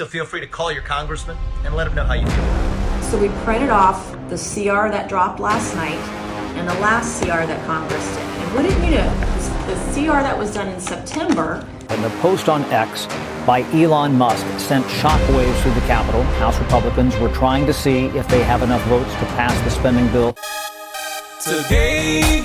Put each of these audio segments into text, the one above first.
So feel free to call your congressman and let him know how you feel. So we printed off the CR that dropped last night and the last CR that Congress did. And wouldn't you know, the CR that was done in September. And the post on X by Elon Musk sent shockwaves through the Capitol. House Republicans were trying to see if they have enough votes to pass the spending bill. Today,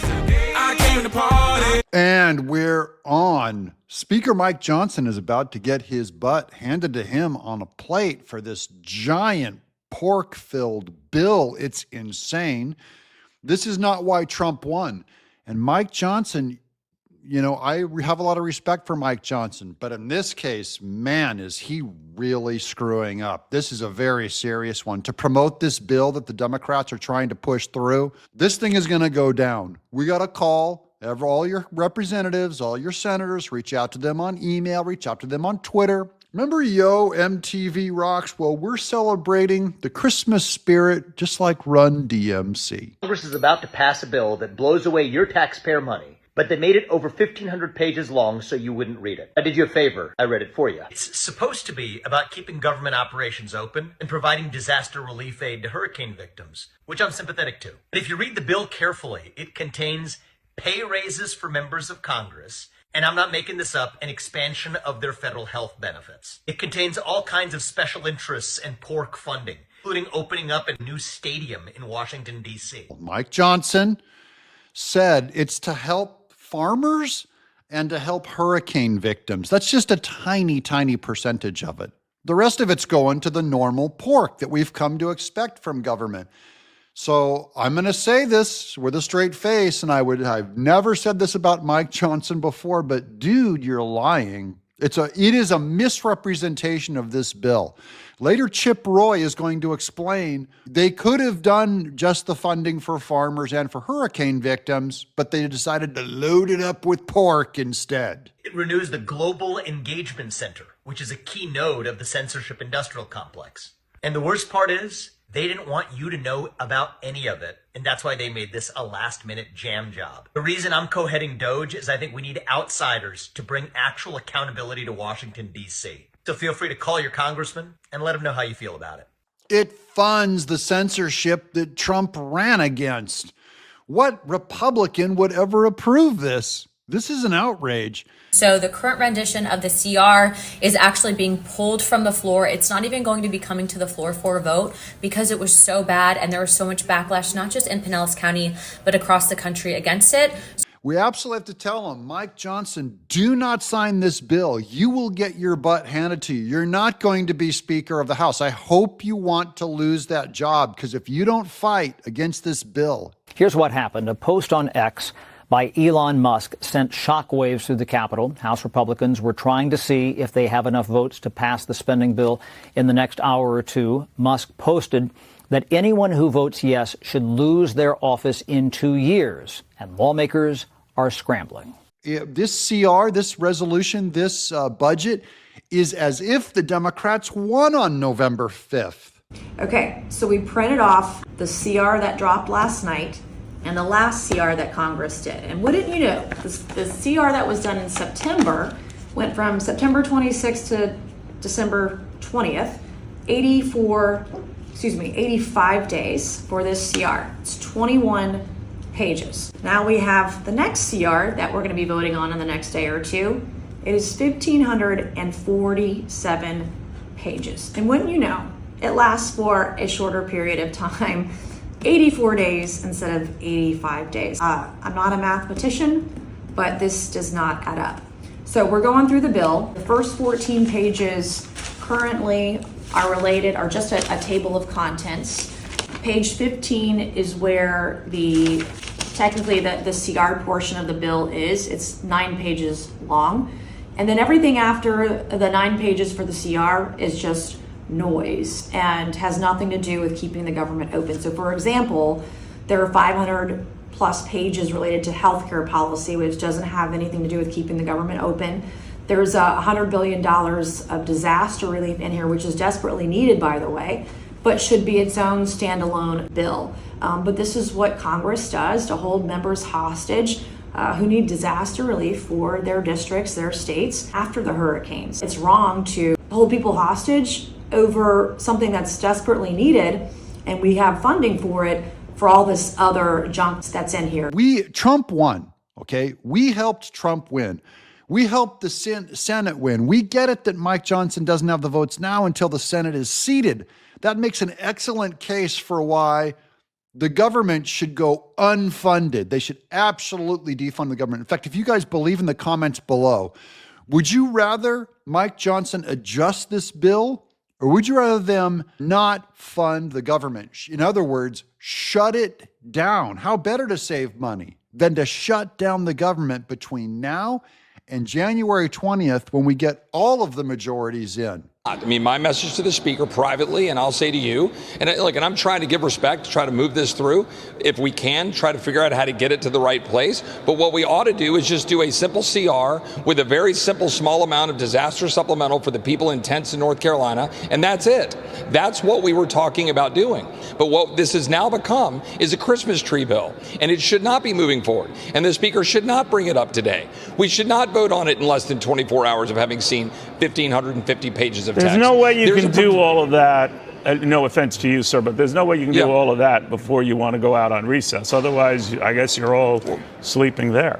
I came to party. And we're on. Speaker Mike Johnson is about to get his butt handed to him on a plate for this giant pork-filled bill. It's insane. This is not why Trump won. And Mike Johnson, you know, I have a lot of respect for Mike Johnson, but in this case, man, is he really screwing up. This is a very serious one. To promote this bill that the Democrats are trying to push through, this thing is going to go down. We got to call all your representatives, all your senators, reach out to them on email, reach out to them on Twitter. Remember Yo MTV Rocks? Well, we're celebrating the Christmas spirit just like Run DMC. Congress is about to pass a bill that blows away your taxpayer money, but they made it over 1,500 pages long so you wouldn't read it. I did you a favor. I read it for you. It's supposed to be about keeping government operations open and providing disaster relief aid to hurricane victims, which I'm sympathetic to. But if you read the bill carefully, it contains pay raises for members of Congress, and I'm not making this up, an expansion of their federal health benefits. It contains all kinds of special interests and pork funding, including opening up a new stadium in Washington, D.C. Mike Johnson said it's to help farmers and to help hurricane victims. That's just a tiny, tiny percentage of it. The rest of it's going to the normal pork that we've come to expect from government. So I'm going to say this with a straight face, and I've never said this about Mike Johnson before, but dude, you're lying. It is a misrepresentation of this bill. Later, Chip Roy is going to explain they could have done just the funding for farmers and for hurricane victims, but they decided to load it up with pork instead. It renews the Global Engagement Center, which is a key node of the censorship industrial complex. And the worst part is, they didn't want you to know about any of it, and that's why they made this a last-minute jam job. The reason I'm co-heading DOGE is I think we need outsiders to bring actual accountability to Washington, D.C. So feel free to call your congressman and let him know how you feel about it. It funds the censorship that Trump ran against. What Republican would ever approve this? This is an outrage. So the current rendition of the CR is actually being pulled from the floor. It's not even going to be coming to the floor for a vote because it was so bad and there was so much backlash, not just in Pinellas County, but across the country against it. We absolutely have to tell him, Mike Johnson, do not sign this bill. You will get your butt handed to you. You're not going to be Speaker of the House. I hope you want to lose that job, because if you don't fight against this bill. Here's what happened. A post on X by Elon Musk sent shockwaves through the Capitol. House Republicans were trying to see if they have enough votes to pass the spending bill in the next hour or two. Musk posted that anyone who votes yes should lose their office in 2 years, and lawmakers are scrambling. This CR, this resolution, this budget is as if the Democrats won on November 5th. Okay, so we printed off the CR that dropped last night and the last CR that Congress did. And wouldn't you know, the CR that was done in September went from September 26th to December 20th, 85 days for this CR. It's 21 pages. Now we have the next CR that we're going to be voting on in the next day or two. It is 1,547 pages. And wouldn't you know, it lasts for a shorter period of time, 84 days instead of 85 days. I'm not a mathematician, but this does not add up. So we're going through the bill. The first 14 pages currently are just a table of contents. Page 15 is where technically the CR portion of the bill is. It's 9 pages long. And then everything after the 9 pages for the CR is just noise and has nothing to do with keeping the government open. So for example, there are 500 plus pages related to healthcare policy, which doesn't have anything to do with keeping the government open. There's $100 billion of disaster relief in here, which is desperately needed, by the way, but should be its own standalone bill. But this is what Congress does to hold members hostage who need disaster relief for their districts, their states, after the hurricanes. It's wrong to hold people hostage over something that's desperately needed, and we have funding for it, for all this other junk that's in here. Trump won, okay? We helped Trump win. We helped the Senate win. We get it that Mike Johnson doesn't have the votes now until the Senate is seated. That makes an excellent case for why the government should go unfunded. They should absolutely defund the government. In fact, if you guys believe in the comments below, would you rather Mike Johnson adjust this bill, or would you rather them not fund the government? In other words, shut it down. How better to save money than to shut down the government between now and January 20th when we get all of the majorities in? I mean, my message to the speaker privately, and I'll say to you, and I'm trying to give respect, to try to move this through. If we can, try to figure out how to get it to the right place. But what we ought to do is just do a simple CR with a very simple, small amount of disaster supplemental for the people in tents in North Carolina, and that's it. That's what we were talking about doing. But what this has now become is a Christmas tree bill, and it should not be moving forward. And the speaker should not bring it up today. We should not vote on it in less than 24 hours of having seen 1,550 pages of text. There's no way you can do all of that. No offense to you, sir, but there's no way you can do all of that before you want to go out on recess. Otherwise, I guess you're all sleeping there.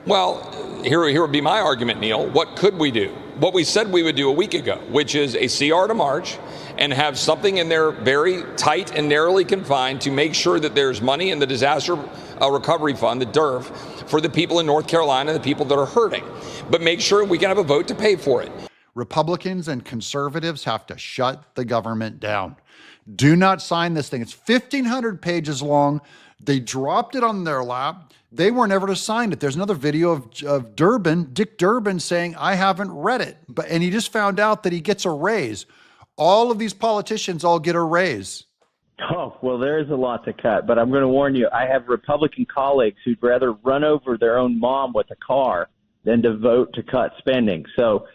Well, here would be my argument, Neil. What could we do? What we said we would do a week ago, which is a CR to March and have something in there very tight and narrowly confined to make sure that there's money in the Disaster Recovery Fund, the DERF, for the people in North Carolina, the people that are hurting. But make sure we can have a vote to pay for it. Republicans and conservatives have to shut the government down. Do not sign this thing. It's 1,500 pages long. They dropped it on their lap. They weren't ever to sign it. There's another video of Dick Durbin saying, I haven't read it. And he just found out that he gets a raise. All of these politicians all get a raise. Oh, well, there is a lot to cut, but I'm going to warn you, I have Republican colleagues who'd rather run over their own mom with a car than to vote to cut spending. So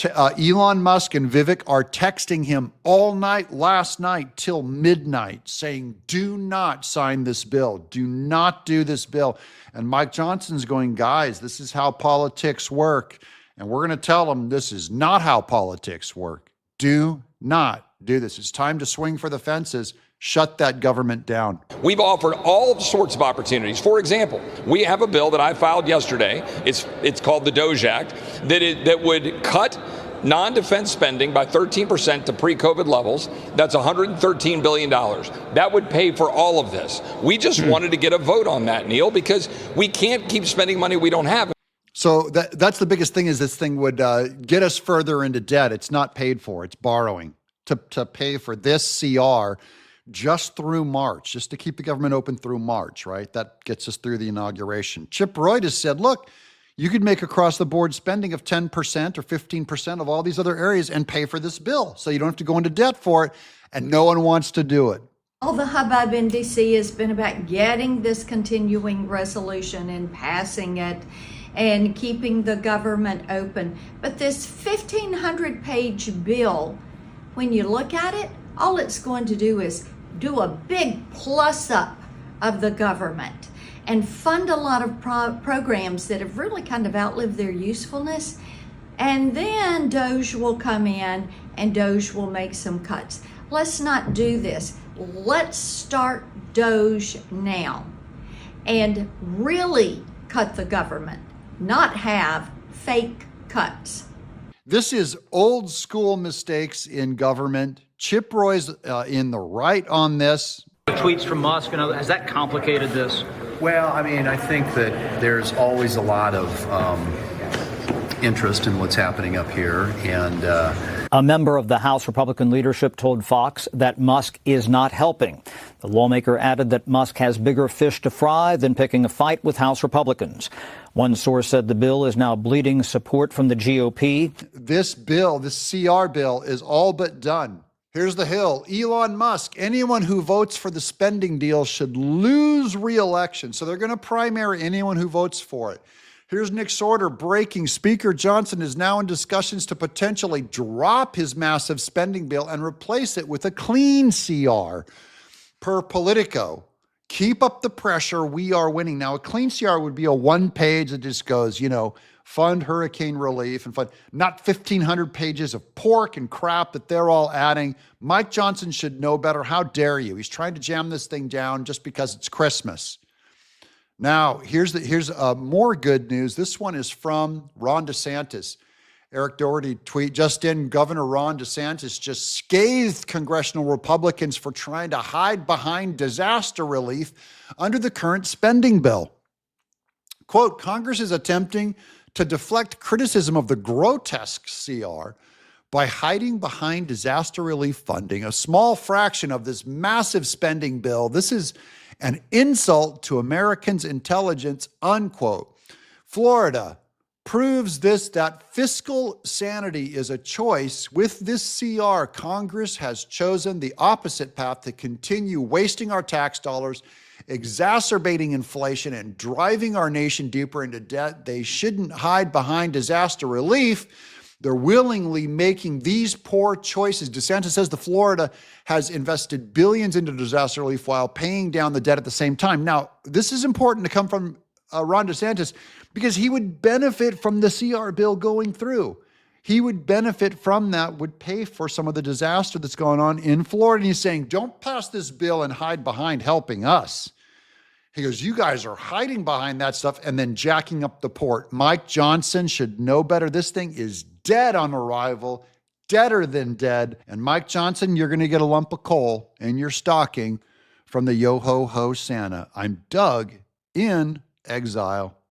Elon Musk and Vivek are texting him all night last night till midnight saying, do not sign this bill. Do not do this bill. And Mike Johnson's going, guys, this is how politics work. And we're going to tell them this is not how politics work. Do not do this. It's time to swing for the fences. Shut that government down. We've offered all sorts of opportunities. For example, we have a bill that I filed yesterday. It's called the DOGE Act that would cut non-defense spending by 13% to pre-COVID levels. That's $113 billion. That would pay for all of this. We just wanted to get a vote on that, Neil, because we can't keep spending money we don't have. So that's the biggest thing, is this thing would get us further into debt. It's not paid for. It's borrowing to pay for this CR just through March, just to keep the government open through March, right? That gets us through the inauguration. Chip Roy has said, look, you could make across-the-board spending of 10% or 15% of all these other areas and pay for this bill, so you don't have to go into debt for it, and no one wants to do it. All the hubbub in D.C. has been about getting this continuing resolution and passing it and keeping the government open. But this 1,500-page bill, when you look at it, all it's going to do is do a big plus-up of the government and fund a lot of programs that have really kind of outlived their usefulness. And then DOGE will come in and DOGE will make some cuts. Let's not do this. Let's start DOGE now and really cut the government, not have fake cuts. This is old school mistakes in government. Chip Roy's in the right on this. Tweets from Musk, has that complicated this? Well, I mean, I think that there's always a lot of interest in what's happening up here. And a member of the House Republican leadership told Fox that Musk is not helping. The lawmaker added that Musk has bigger fish to fry than picking a fight with House Republicans. One source said the bill is now bleeding support from the GOP. This bill, this CR bill, is all but done. Here's the Hill. Elon Musk, anyone who votes for the spending deal should lose re-election. So they're going to primary anyone who votes for it. Here's Nick Sorter breaking. Speaker Johnson is now in discussions to potentially drop his massive spending bill and replace it with a clean CR. Per Politico, keep up the pressure. We are winning. Now, a clean CR would be a one page that just goes, fund hurricane relief and fund not 1,500 pages of pork and crap that they're all adding. Mike Johnson should know better. How dare you? He's trying to jam this thing down just because it's Christmas. Now, here's more good news. This one is from Ron DeSantis. Eric Doherty tweet just in, Governor Ron DeSantis just scathed congressional Republicans for trying to hide behind disaster relief under the current spending bill. Quote, Congress is attempting to deflect criticism of the grotesque CR by hiding behind disaster relief funding, a small fraction of this massive spending bill. This is an insult to Americans' intelligence, unquote. Florida proves that fiscal sanity is a choice. With this CR, Congress has chosen the opposite path to continue wasting our tax dollars, exacerbating inflation, and driving our nation deeper into debt. They shouldn't hide behind disaster relief. They're willingly making these poor choices. DeSantis says the Florida has invested billions into disaster relief while paying down the debt at the same time. Now, this is important to come from Ron DeSantis because he would benefit from the CR bill going through. He would benefit from that, would pay for some of the disaster that's going on in Florida. And he's saying, don't pass this bill and hide behind helping us. He goes, you guys are hiding behind that stuff and then jacking up the port. Mike Johnson should know better. This thing is dead on arrival, deader than dead. And Mike Johnson, you're going to get a lump of coal in your stocking from the yo-ho-ho Santa. I'm Doug in Exile.